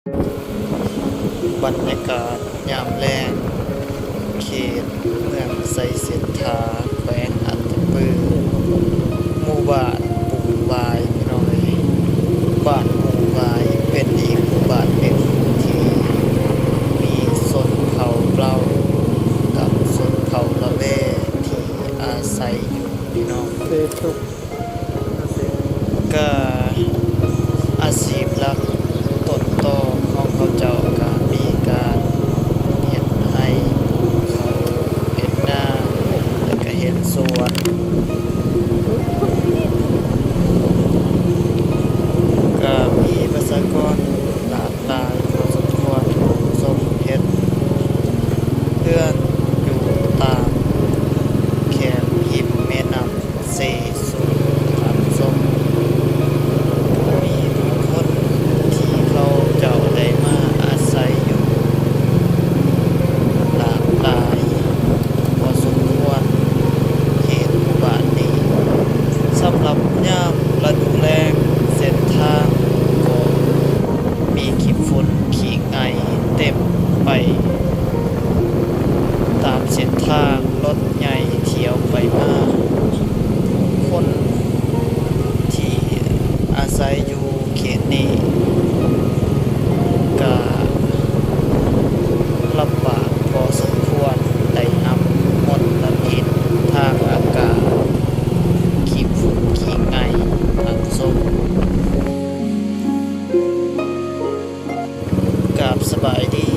บรรยากาศยามแลงเขตเมืองไซเซ็นทาแขวงอัตตปือหมู่บ้านปู่วายพี่น้องเอ้ยบ้านปู่วายเป็นอีกหมู่บ้านหนึ่งที่มีชนเผ่าเปล่ากับชนเผ่าละแวที่อาศัยอยู่พี่น้องก็อาชีพหลักต้นตอของเขาเจ้าก็มีการเฮ็ดไร่เขาเฮ็ดนาแล้วก็เฮ็ดสวนก็มีประชากรหลากหลายพอสมควรสมเฮ็ดเพื่อนอยู่ตามแคมหิมแม่น้ำเซซุตามสมมีผู้คนที่เขาเจ้าได้มาอาศัยอยู่หลากหลายพอสมควรเขตหมู่บ้านนี้สำหรับยามฤดูแล้งเส้นทางก็มีขี้ฝุ่นขี้ไอเต็มไปตามเส้นทางรถใหญ่เที่ยวไปมาคนที่อาศัยอยู่เขตนี้ก็ลำบากพอสมควรได้นำมลพิษทางอากาศขี้ฝุ่นขี้ไออันสมกับสบายดี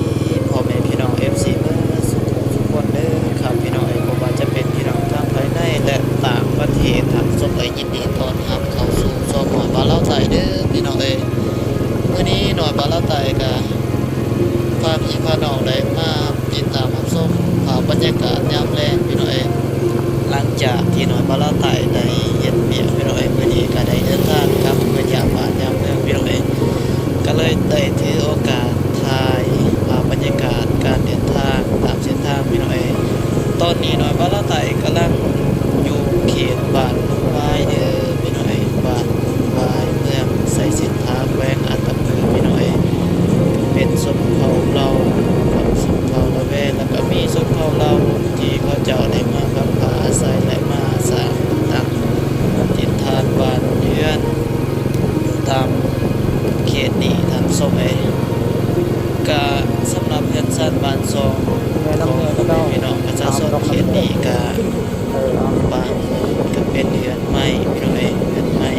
พ่อแม่พี่น้อง FC เมื่อสุขคนเด้อครับพี่น้องบ่ว่าจะเป็นพี่น้องทางภายในและต่างประเทศทั้งสมยินดีต้อนรับเข้าสู่ช่องหน่อยบ้านเล่าไต้เด้อพี่น้องมื้อนี้หน่อยบ้านเล่าไต้ก็พาพี่พาน้องได้มาติดตามรับชมภาพบรรยากาศยามแลงพี่น้องหลังจากที่หน่อยบ้านเล่าไต้ได้เฮ็ดเวียกพี่น้องมื้อนี้ก็ได้เดินทางกลับไปยามบ้านยามเมืองพี่น้องก็เลยได้ถือโอกาสถ่ายภาพบรรยากาศการเดินทางตามเส้นทางพี่น้องตอนนี้หน่อยบ้านเล่าไต้กำลังอยู่เขตบ้านปู่วายเด้อพี่น้องบ้านปู่วายเมืองไซเซ็นทาแขวงอัตตปือพี่น้องเป็นชนเผ่าเรากับชนเผ่าละแวแล้วก็มีชนเผ่าเราที่เขาเจ้าได้มาพักผ้าอาศัยและมาสร้างตั้งถิ่นฐานบ้านเรือนอยู่ตามเขตนี้ทางส้มก็สำหรับเรือนซ่านบ้านซองของพี่น้องประชาชนเขตนี้ก็บางก็เป็นเรือนไม้พี่น้องเรือนไม้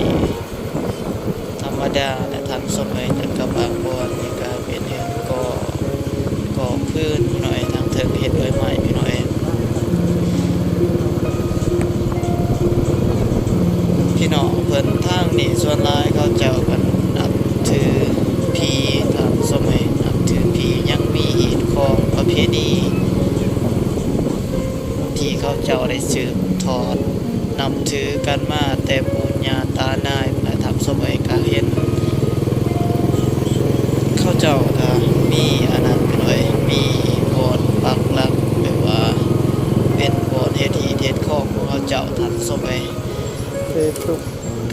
ธรรมดาและทางส้มแต่ก็บางบอนนี่ก็เป็นเรือนก่อพื้นพี่น้องทางเถิงเฮ็ดด้วยไม้พี่น้องพี่น้องเพิ่นทางนี้ส่วนหลายเขาเจ้ากันนับถือผีทางสมัยนับถือผียังมีอีกของประเพณีที่เขาเจ้าได้สืบทอดนับถือกันมาแต่ปู่ย่าตานายและทำสมัยก็เห็นเขาเจ้าก็มีอันนั้นพี่น้อยมีโบสถ์ปักหลักแบบว่าเป็นโบสถ์เฮ็ดที่เฮ็ดของเขาเจ้าทันสมัย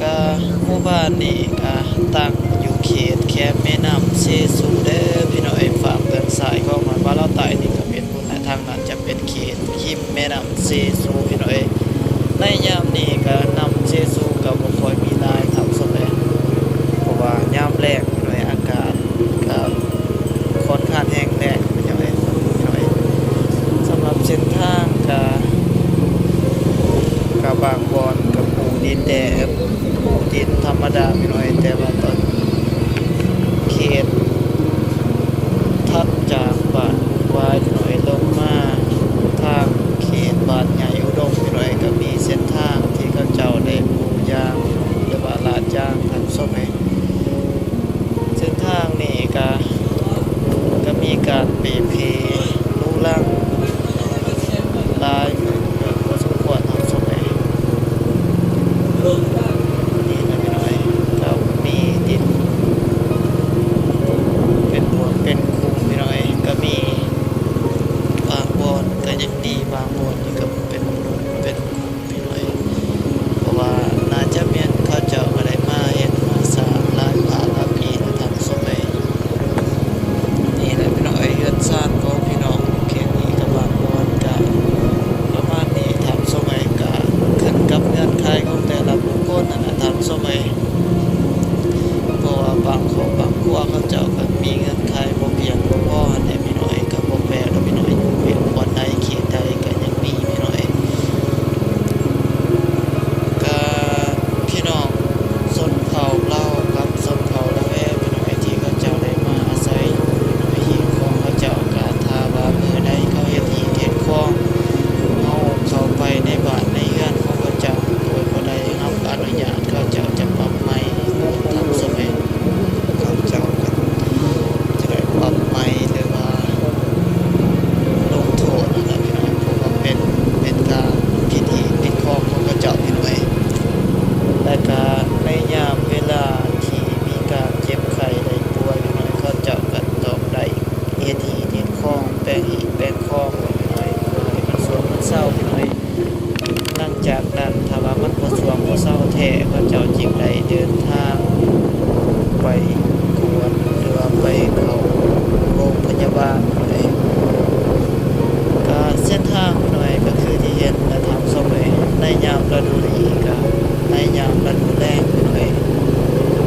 ก็หมู่บ้านนี้ก็ตั้งอยู่เขตแคมแม่น้ำเซซุเด้อพี่น้องฝั่งเบื้องซ้ายของหมู่บ้านเราใต้นี่ก็เป็นพุ่นและทางนั้นจะเป็นเขตหิมแม่น้ำเซซุพี่น้องในยามนี้ก็น้ำเซซุก็บ่ค่อยมีหลายทับสมเพราะว่ายามแล้งพี่น้องอากาศก็ค่อนข้างแห้งแล้งพี่น้องสำหรับเส้นทางก็บางบอนกับปูดินแดงปูดินธรรมดาพี่น้อยแต่ว่าตอนเขต บ่งหินแบ่งคลองไว้หน่อยมันสวงมันเศร้าหน่อยหลังจากนั้นถ้าว่ามันบ่สวงบ่เศร้าแท้เขาเจ้าจึงได้เดินทางไปกวดหรือว่าไปเข้าโรงพยาบาลหน่อยก็เส้นทางหน่อยก็คือที่เห็นและทำสมัยในยามฤดูนี้ก็ในยามฤดูแล้งหน่อย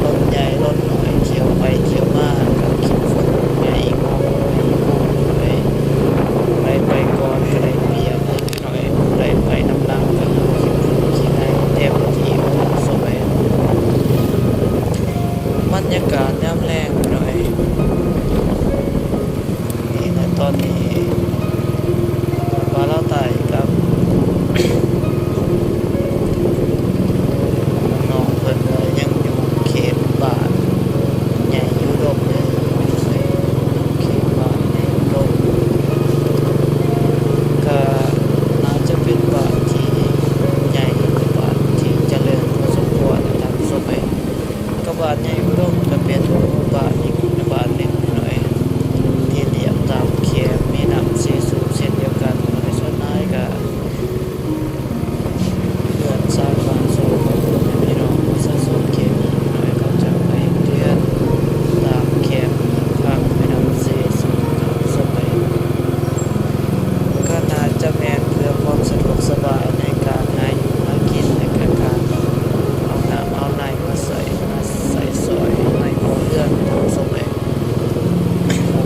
รถใหญ่รถน้อยเที่ยวไปเที่ยวมาก็คิดฝนใหญ่งอหน่อยไปก่อนก็ได้เปรียบหน่อยได้ไปน้ำหลังก็คิดได้เต็มที่ทำสมัยบรรยากาศยามแล้งหน่อยนี่ในตอนนี้ว่าเราไต่กับน้องเพิ่นก็ยังอยู่เขตบ้านใหญ่อยู่ดมเลยเขตบ้านใหญ่อยู่ดมก็น่าจะเป็นบ้านที่ใหญ่บ้านที่เจริญพอสมควรตามสมัยก็บ้านใหญ่อยู่ดมก็เป็นบ้านอีกบ้านหนึ่งหน่อยที่เรียบตามเขตมีน้ำสีสูบเช่นเดียวกันในส่วนน้อยก็เดือนสร้างบ้านสู่ครอบครัวพี่น้องประชาชนเขตนี้หน่อยเขาจะไปเดือนตามเขตภาคแม่น้ำสีสูบตามสมัยก็น่าจะแม่นเพื่อความสะดวกสบายในการหาอยู่หากินในการเอาน้ำเอาในมาใส่ซอยในโรงเรือนตามสมัย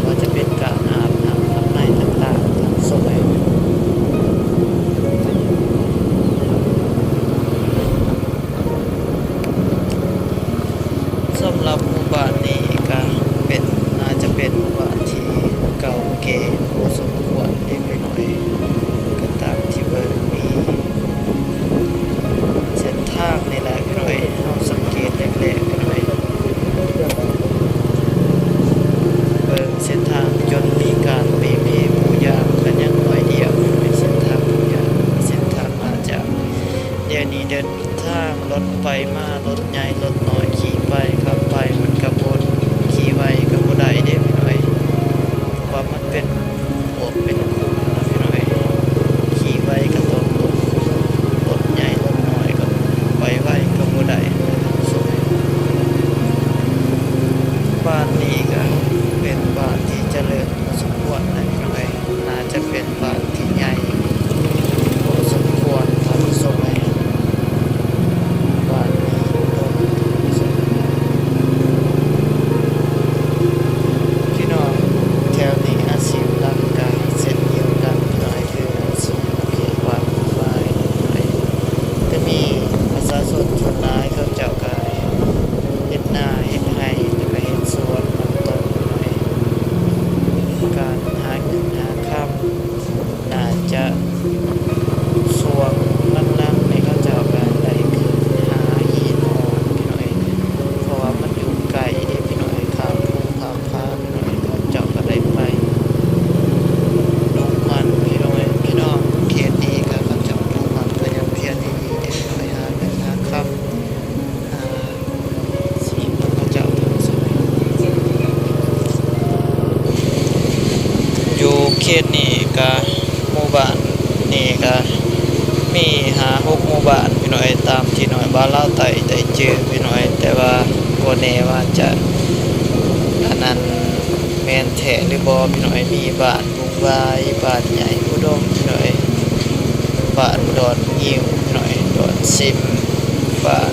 ว่าจะเป็นการอาบน้ำทำในต่างๆตามสมัยสำหรับหมู่บ้านนี้ก็เป็นน่าจะเป็นหมู่บ้านที่เก่าแก่พอสมควรเล็กไปหน่อยก็ตามที่เบิ่งมีเส้นทางนี่แหละหน่อยเราสังเกตแรกๆกันหน่อยเบิ่งเส้นทางจนมีการมีผู้ยามกันอย่างน้อยเดียวในเส้นทางผู้ยามเส้นทางมาจากเดี๋ยวนี้เดินทางรถไปมารถใหญ่รถน้อยขี่ไปขับไปมันกระบนขี่ไวกับบ่ได้เด้พี่น้อยเพราะว่ามันเป็นโอดเป็นคุมนะพี่น้อยขี่ไวก็ต้องลงคุมรถใหญ่รถน้อยก็ไปไวก็บ่ได้สวยบ้านนี้ก็เป็นบ้านที่เจริญพอสมควรนะพี่น้อยน่าจะเป็นบ้านที่ใหญ่พอสมควรทำสมัยบ้านนี้พี่น้องแถวนี้อาชีพหลักก็เส้นเดียวกันพี่น้อยคืออาชีพเขียนวาดลายก็มีประชาชนส่วนหลายเขาเจ้าก็เฮ็ดนาเฮ็ดไร่แล้วก็เฮ็ดสวนน้ำตกพี่น้อยการหาเงินหาค่ำน่าจะส่วนหลักๆในเขาเจ้าก็ได้คือหาหินอ่อนพี่น้อยเพราะว่ามันอยู่ไกลเด้พี่น้อยข้ามภูข้ามผาพี่น้อยเขาเจ้าก็ได้ไปดูมันพี่น้องเขตนี้ก็เขาเจ้าดูมันก็ยังเพียรดีๆเด้พี่น้อยหาเงินหาค่ำหาสิ่งที่เขาเจ้าทำสมัยอยู่เขตนี้ก็หมู่บ้านนี่ก็มี5-6หมู่บ้านพี่น้อยตามที่น้อยบ้านลาวไต่ได้เจอพี่น้อยแต่ว่าบ่แน่ว่าจะอันนั้นแม่นแท้หรือบ่พี่น้อยมีบ้านบุงวายบ้านใหญ่อุดมพี่น้อยบ้านดอนงิ้วพี่น้อยดอนซิมบ้าน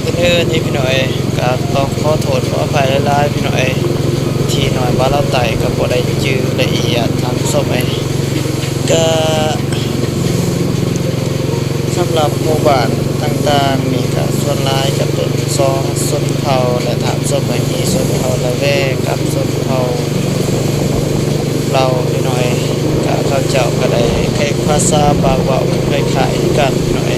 อื่นๆนี่พี่น้อยก็ต้องขอโทษขออภัยหลายๆพี่น้อยที่น้อยบ้านลาวไต่ก็บ่ได้จื้อละเอียดทั้งสมัยก็สำหรับหมู่บ้านต่างๆนี่ก็ส่วนหลายจะเป็น2ชนเผ่าและถามสมัยนี้ชนเผ่าละแวกับชนเผ่าเราพี่น้อยก็เขาเจ้าก็ได้ใช้ภาษาบางเว้าคล้ายๆกันพี่น้อย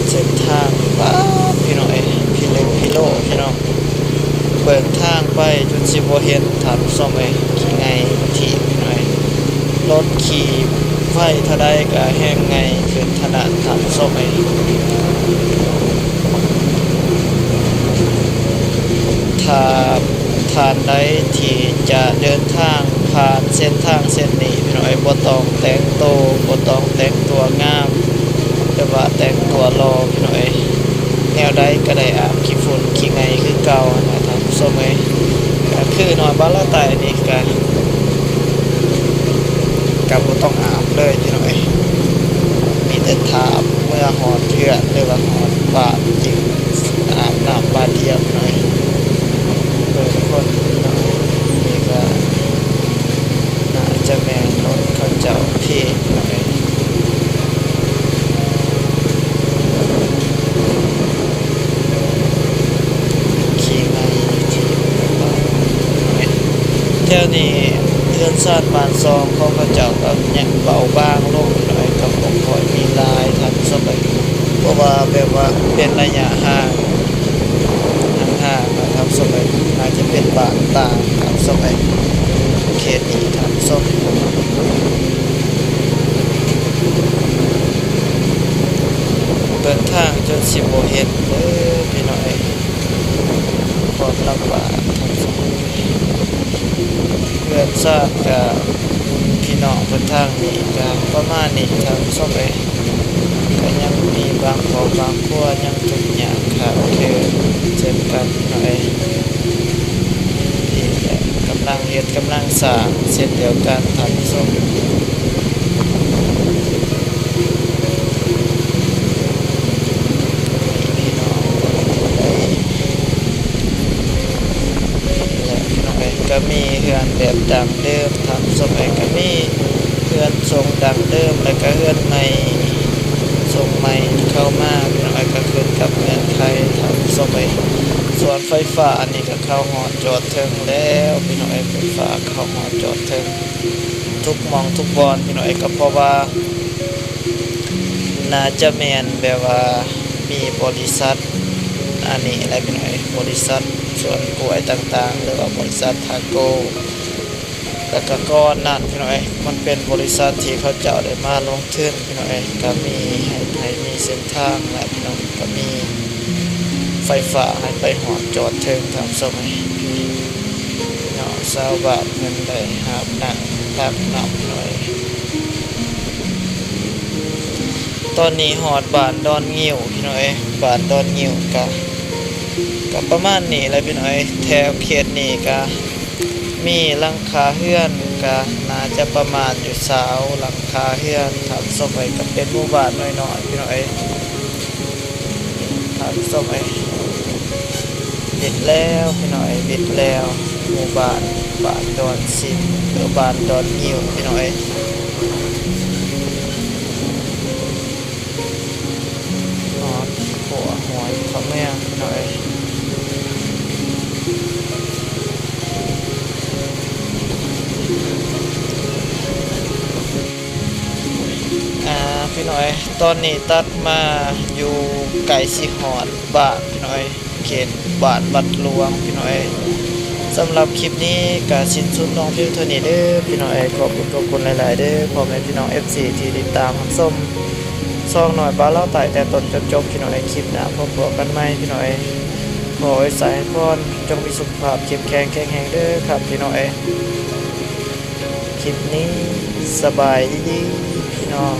เส้นทางป๊าดพี่น้อยพี่เล็กพี่โลพี่น้องเบิกทางไปจนสิบ่เห็นถามสมัยขี่ไงที่พี่น้อยรถขี่ไฟเท่าใดก็แห้งไงเป็นถนัดถามสมัยถ้า ผ่านใดที่จะเดินทางผ่านเส้นทางเส้นนี้พี่น้อยบ่ต้องแต่งโตวบ่ต้องแต่งตัวงามแต่ว่าแต่งตัวรอพี่น้อยแนวใดก็ได้อาบขี้ฝุ่นขี้ไงคือเก่านะครับสมัยก็คือน้อยบ้านละไตนี่ก็บ่ต้องอาบเลยพี่น้อยมีแต่ถามเมื่อหอดเถื่อนหรือว่าหอดบาดจริงอาบน้ำบาดเดียวหน่อยเปิดคนหน่อยนี่ก็น่าจะแม่นรถเขาเจ้าที่หน่อยขี่ไงที่บ้านหน่อยเที่ยวนี้เทือนซาดบานซองของเขาเจ้าก็ยังเบาบางลงหน่อยกับผมคอยมีลายทันสมัยเพราะว่าแบบว่าเป็นระยะห่างนะครับสมัยอาจจะเป็นบางต่างครับสมัยเขตนี้ครับส้มเดินทางจนสิบโมเห็นพี่น้อยความลำบากทั้งสองเพื่อนทราบกับพี่น้องเพื่อนทางนี้กับประมาณนี้ครับสมัยก็ยังมีบางครอบบางครัวยังทุกอย่างครับคือเช่นกันหน่อยที่กำลังเฮ็ดกำลังสร้างเช่นเดียวกันทำส้มพี่น้องได้และพี่น้องก็มีเฮือนแบบดังเดิมทำส้มก็มีเฮือนทรงดังเดิมแล้วก็เฮือนใหม่ส่งใหม่เข้ามาพี่น้อยก็ขึ้นกับเมืองไทยทำสมัยส่วนไฟฟ้าอันนี้ก็เข้าหอดจอดถึงแล้วพี่น้อยไฟฟ้าเข้าหอดจอดถึงทุกมองทุกบอนพี่น้อยก็เพราะว่าน่าจะแมนแบบว่ามีบริษัทอันนี้อะไรพี่น้อยบริษัทส่วนกล้วยต่างๆหรือว่าบริษัททาโก้แล้วก็ก้อนนั่นพี่น้อยมันเป็นบริษัทที่เขาเจ้าได้มาลงทุนพี่น้อยก็มีให้มีเส้นทางและพี่น้องก็มีไฟฟ้าให้ไปหอดจอดเทิงทำสมัยพี่น้องชาวบ้านเงินได้หาบหนักรับนำหน่อยตอนนี้หอดบ้านดอนงิ้วพี่น้อยบ้านดอนงิ้วก็ประมาณนี้แหละพี่น้อยแถวเขตนี้ก็มีหลังคาเฮือนก็น่าจะประมาณอยู่สาวหลังคาเฮือนทำสมัยก็เป็นหมู่บ้านน้อยๆพี่น้อยทำสมัยบิดแล้วพี่น้อยบิดแล้วหมู่บ้านดอนสินหรือบ้านดอนงิ้วพี่น้อยหัวหอยเขาแม่พี่น้อยพี่น้อยตอนนี้ตัดมาอยู่ไก่สิหอดบ้านพี่น้อยเขตบ้านวัดหลวงพี่น้อยสำหรับคลิปนี้ก็สิ้นสุดลงเพียงเท่านี้เด้อพี่น้อยขอบคุณหลายๆเด้อพ่อแม่พี่น้อง FC ที่ติดตามรับชมซองหน่อยบ้านเล่าไต่แต่ต้นจนจบพี่น้อยคลิปหน้าพบกันใหม่พี่น้อยขอให้สายพรจงมีสุขภาพเข้มแข็งแรงเด้อครับพี่น้อยคลิปนี้สบายดีพี่น้อง